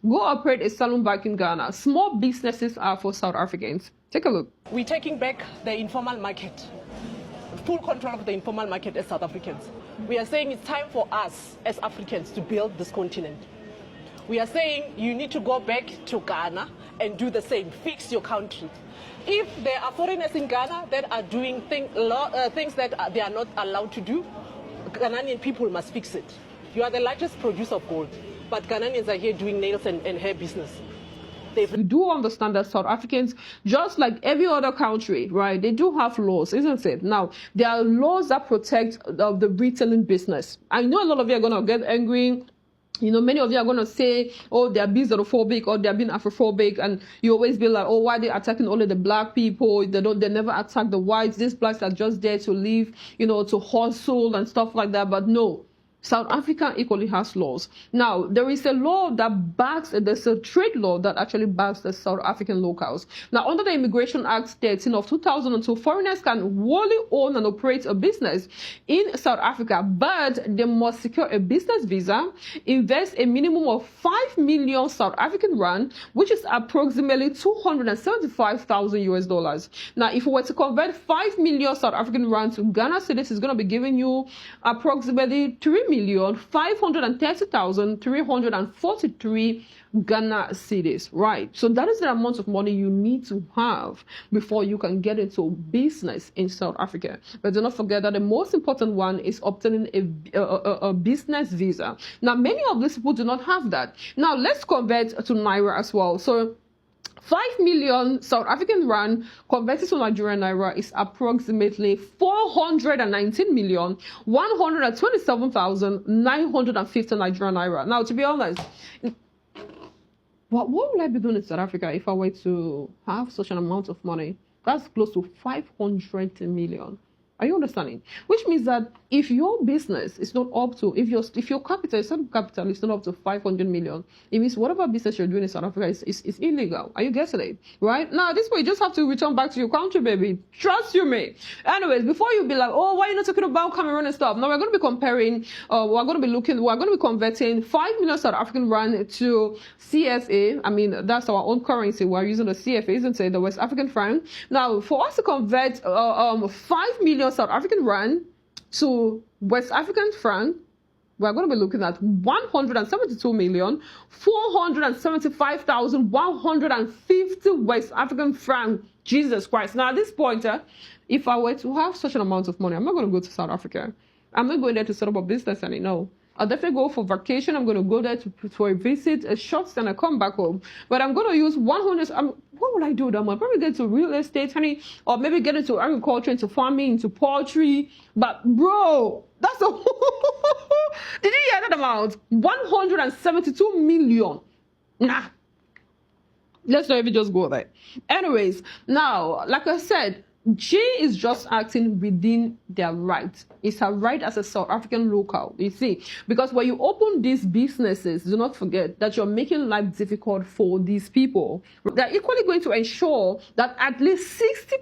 go operate a salon back in Ghana. Small businesses are for South Africans. Take a look. We're taking back the informal market, full control of the informal market as South Africans. We are saying it's time for us as Africans to build this continent. We are saying you need to go back to Ghana and do the same, fix your country. If there are foreigners in Ghana that are doing things that they are not allowed to do, Ghanaian people must fix it. You are the largest producer of gold, but Ghanaians are here doing nails and hair business. We do understand that South Africans, just like every other country, right, they do have laws, isn't it? Now, there are laws that protect the retailing business. I know a lot of you are going to get angry. You know, many of you are going to say, oh, they're being xenophobic or they're being Afrophobic. And you always be like, oh, why are they attacking only the black people? They never attack the whites. These blacks are just there to live, you know, to hustle and stuff like that. But no. South Africa equally has laws. Now, there is a law that backs, there's a trade law that actually backs the South African locals. Now, under the Immigration Act 13 of 2002, foreigners can wholly own and operate a business in South Africa, but they must secure a business visa, invest a minimum of 5 million South African rand, which is approximately 275,000 US dollars. Now, if we were to convert 5 million South African rand to Ghana cedis, it's going to be giving you approximately 3,530,343 Ghana cedis, right? So that is the amount of money you need to have before you can get into business in South Africa. But do not forget that the most important one is obtaining a business visa. Now, many of these people do not have that. Now, let's convert to Naira as well. So 5 million South African rand converted to Nigerian naira is approximately 419,127,950 Nigerian naira. Now, to be honest, what would I be doing in South Africa if I were to have such an amount of money? That's close to 500 million. Are you understanding? Which means that if your business is not up to, if your capital is not up to 500 million, it means whatever business you're doing in South Africa is illegal. Are you getting it? Right? Now, this way, you just have to return back to your country, baby. Trust you me. Anyways, before you be like, oh, why are you not talking about Cameroon and stuff? Now, we're going to be comparing, we're going to be converting 5 million South African rand to CFA. I mean, that's our own currency. We're using the CFA, isn't it? The West African franc. Now, for us to convert 5 million South African rand to West African franc, we're going to be looking at 172,475,150 West African franc. Jesus Christ. Now, at this point, if I were to have such an amount of money, I'm not going to go to South Africa. I'm not going there to set up a business any, no. I'll definitely go for vacation. I'm going to go there for a visit, a short, and I come back home. But I'm going to use 100. What will I do? I'll probably get into real estate, honey, or maybe get into agriculture, into farming, into poultry. But bro, that's a did you hear that amount? 172 million. Nah. Let's not even just go there. Anyways, now, like I said, G is just acting within their right. It's her right as a South African local, you see. Because when you open these businesses, do not forget that you're making life difficult for these people. They're equally going to ensure that at least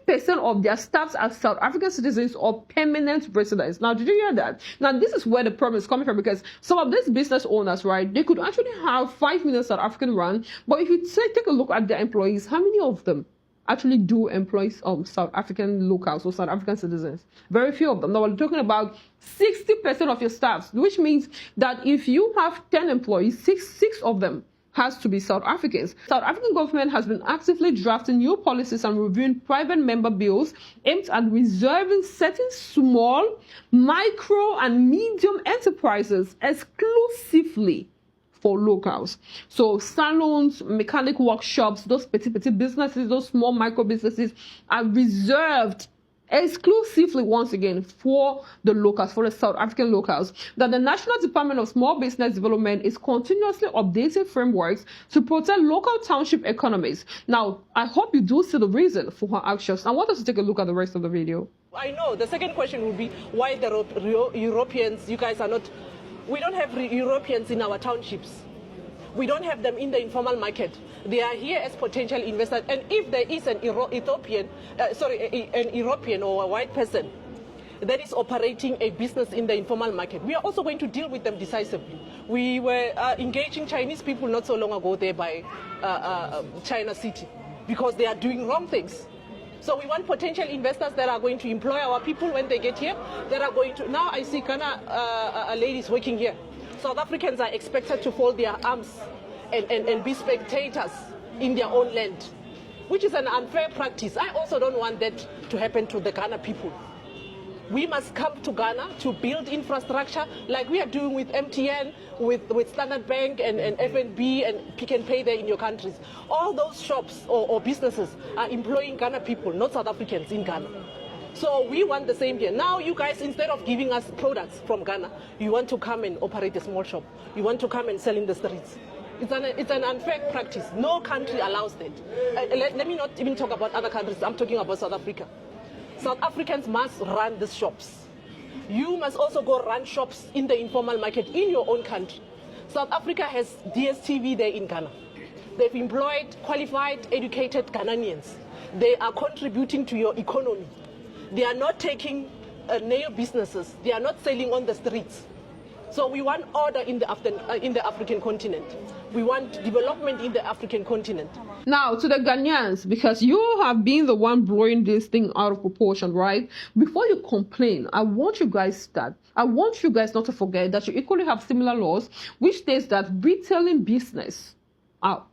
60% of their staffs are South African citizens or permanent residents. Now, did you hear that? Now, this is where the problem is coming from, because some of these business owners, right, they could actually have 5 million South African rand, but if you take a look at their employees, how many of them actually do employ South African locals or South African citizens? Very few of them. Now, we're talking about 60% of your staff, which means that if you have 10 employees, six of them has to be South Africans. South African government has been actively drafting new policies and reviewing private member bills aimed at reserving certain small, micro, and medium enterprises exclusively for locals. So salons, mechanic workshops, those petty businesses, those small micro businesses are reserved exclusively, once again, for the locals, for the South African locals. That the National Department of Small Business Development is continuously updating frameworks to protect local township economies. Now, I hope you do see the reason for her actions. I want us to take a look at the rest of the video. I know. The second question would be, why the Europeans, you guys are not... We don't have Europeans in our townships. We don't have them in the informal market. They are here as potential investors. And if there is an European or a white person that is operating a business in the informal market, we are also going to deal with them decisively. We were engaging Chinese people not so long ago there by China City because they are doing wrong things. So we want potential investors that are going to employ our people when they get here, that are going to, now I see Ghana ladies working here. South Africans are expected to fold their arms and be spectators in their own land, which is an unfair practice. I also don't want that to happen to the Ghana people. We must come to Ghana to build infrastructure like we are doing with MTN, with Standard Bank and FNB and Pick n Pay there in your countries. All those shops or businesses are employing Ghana people, not South Africans in Ghana. So we want the same here. Now you guys, instead of giving us products from Ghana, you want to come and operate a small shop. You want to come and sell in the streets. It's an unfair practice. No country allows that. Let me not even talk about other countries. I'm talking about South Africa. South Africans must run these shops. You must also go run shops in the informal market in your own country. South Africa has DSTV there in Ghana. They've employed qualified, educated Ghanaians. They are contributing to your economy. They are not taking nail businesses. They are not selling on the streets. So we want order in the African continent. We want development in the African continent. Now, to the Ghanaians, because you have been the one blowing this thing out of proportion, right? Before you complain, I want you guys not to forget that you equally have similar laws, which states that retailing business are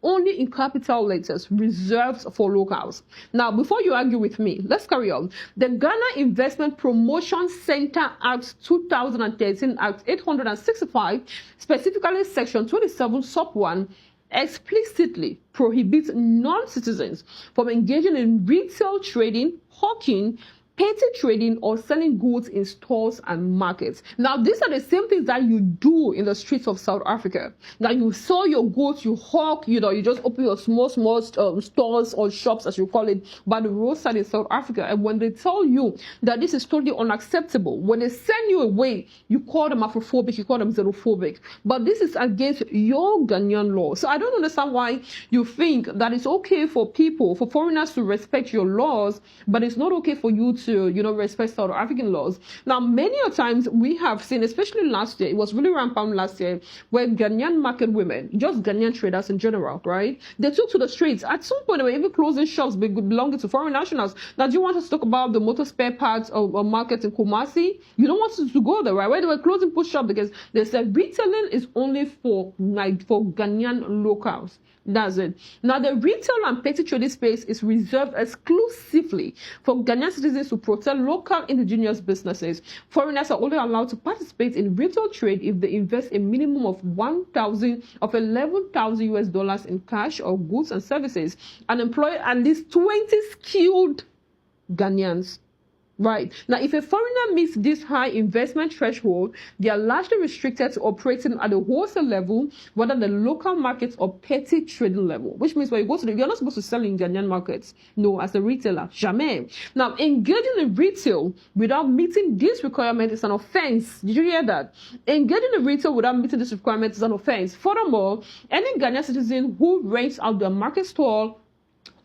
only in capital letters reserved for locals. Now, before you argue with me, let's carry on. The Ghana Investment Promotion Center Act 2013, Act 865, specifically Section 27, Sub 1, explicitly prohibits non-citizens from engaging in retail trading, hawking, petty trading, or selling goods in stores and markets. Now, these are the same things that you do in the streets of South Africa. Now, you sell your goods, you hawk, you just open your small stores or shops, as you call it, by the roadside in South Africa. And when they tell you that this is totally unacceptable, when they send you away, you call them Afrophobic, you call them xenophobic. But this is against your Ghanaian law. So I don't understand why you think that it's okay for foreigners to respect your laws, but it's not okay for you to respect South African laws. Now, many a times we have seen, especially last year, it was really rampant last year, where Ghanaian market women, just Ghanaian traders in general, right, they took to the streets. At some point, they were even closing shops belonging to foreign nationals. Now, do you want us to talk about the motor spare parts of market in Kumasi? You don't want us to go there, right? Where they were closing push shops because they said retailing is only for Ghanaian locals. That's it. Now, the retail and petty trading space is reserved exclusively for Ghanaian citizens to protect local indigenous businesses. Foreigners are only allowed to participate in retail trade if they invest a minimum of $11,000 US in cash or goods and services and employ at least 20 skilled Ghanaians. Right. Now, if a foreigner meets this high investment threshold, they are largely restricted to operating at the wholesale level rather than the local markets or petty trading level, which means when you go to you're not supposed to sell in Ghanaian markets. No, as a retailer, jamais. Now, engaging in retail without meeting this requirement is an offense. Did you hear that? Engaging in retail without meeting this requirement is an offense. Furthermore, any Ghanaian citizen who rents out their market stall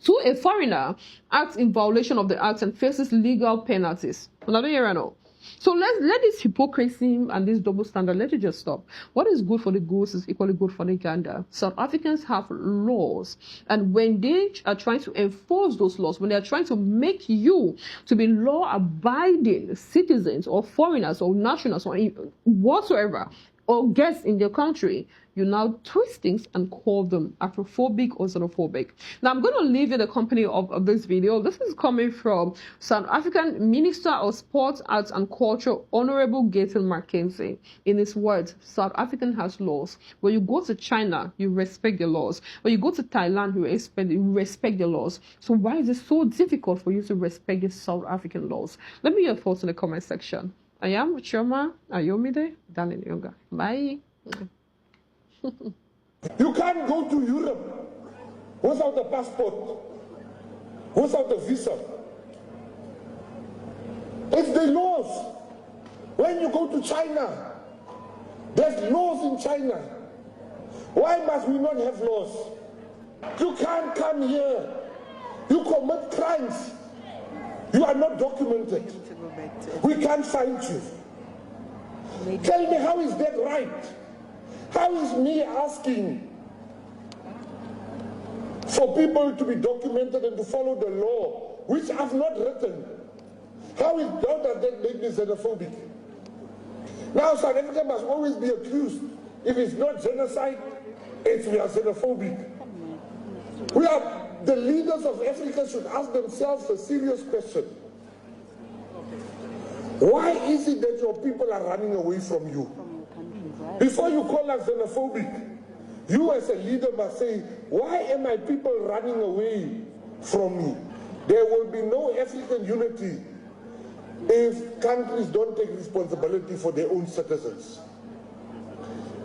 to a foreigner acts in violation of the act and faces legal penalties. Another year and all. So let this hypocrisy and this double standard, let it just stop. What is good for the goose is equally good for the gander. South Africans have laws, and when they are trying to enforce those laws, when they are trying to make you to be law-abiding citizens or foreigners or nationals or whatsoever, or guests in their country, you now twist things and call them Afrophobic or xenophobic. Now, I'm going to leave you the company of this video. This is coming from South African Minister of Sports, Arts and Culture, Honorable Gayton McKenzie. In his words, South Africa has laws. When you go to China, you respect the laws. When you go to Thailand, you respect the laws. So why is it so difficult for you to respect the South African laws? Let me hear your thoughts in the comment section. I am Chioma Ayomide Daniel Yoga. Bye. You can't go to Europe without a passport, without a visa. It's the laws. When you go to China, there's laws in China. Why must we not have laws? You can't come here. You commit crimes. You are not documented. We can't find you. Tell me, how is that right? How is me asking for people to be documented and to follow the law, which I've not written? How does that make me xenophobic? Now South Africa must always be accused. If it's not genocide, we are xenophobic. The leaders of Africa should ask themselves a serious question. Why is it that your people are running away from you? Before you call us xenophobic, you as a leader must say, why are my people running away from me? There will be no African unity if countries don't take responsibility for their own citizens.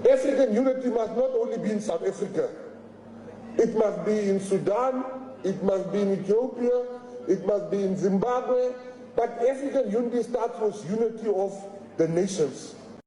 African unity must not only be in South Africa. It must be in Sudan, it must be in Ethiopia, it must be in Zimbabwe, but African unity starts with unity of the nations.